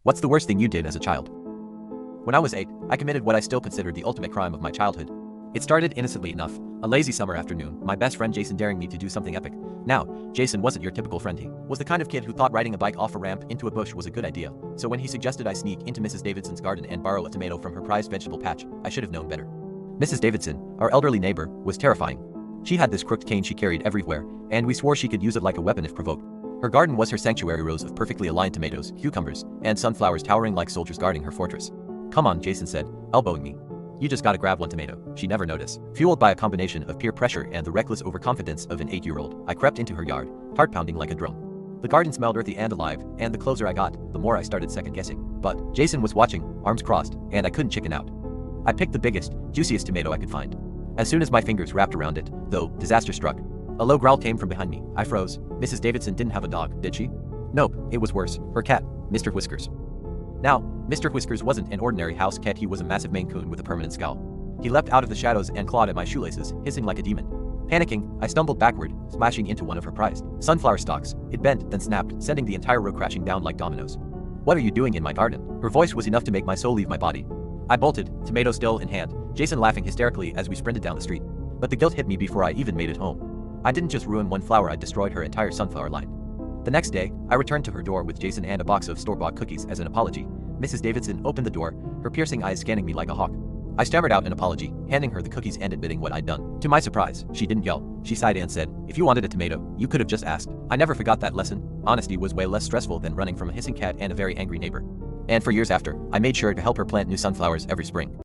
What's the worst thing you did as a child? When I was 8, I committed what I still consider the ultimate crime of my childhood. It started innocently enough, a lazy summer afternoon, my best friend Jason daring me to do something epic. Now, Jason wasn't your typical friend. He was the kind of kid who thought riding a bike off a ramp into a bush was a good idea. So when he suggested I sneak into Mrs. Davidson's garden and borrow a tomato from her prized vegetable patch, I should have known better. Mrs. Davidson, our elderly neighbor, was terrifying. She had this crooked cane she carried everywhere, and we swore she could use it like a weapon if provoked. Her garden was her sanctuary, rows of perfectly aligned tomatoes, cucumbers, and sunflowers towering like soldiers guarding her fortress. "Come on," Jason said, elbowing me. "You just gotta grab one tomato." She never noticed. Fueled by a combination of peer pressure and the reckless overconfidence of an 8-year-old, I crept into her yard, heart pounding like a drum. The garden smelled earthy and alive, and the closer I got, the more I started second-guessing. But Jason was watching, arms crossed, and I couldn't chicken out. I picked the biggest, juiciest tomato I could find. As soon as my fingers wrapped around it, though, disaster struck. A low growl came from behind me. I froze. Mrs. Davidson didn't have a dog, did she? Nope, it was worse. Her cat, Mr. Whiskers. Now, Mr. Whiskers wasn't an ordinary house cat, he was a massive Maine Coon with a permanent scowl. He leapt out of the shadows and clawed at my shoelaces, hissing like a demon. Panicking, I stumbled backward, splashing into one of her prized sunflower stalks. It bent, then snapped, sending the entire row crashing down like dominoes. "What are you doing in my garden?" Her voice was enough to make my soul leave my body. I bolted, tomato still in hand, Jason laughing hysterically as we sprinted down the street. But the guilt hit me before I even made it home. I didn't just ruin one flower, I destroyed her entire sunflower line. The next day, I returned to her door with Jason and a box of store-bought cookies as an apology. Mrs. Davidson opened the door, her piercing eyes scanning me like a hawk. I stammered out an apology, handing her the cookies and admitting what I'd done. To my surprise, she didn't yell. She sighed and said, "If you wanted a tomato, you could have just asked." I never forgot that lesson. Honesty was way less stressful than running from a hissing cat and a very angry neighbor. And for years after, I made sure to help her plant new sunflowers every spring.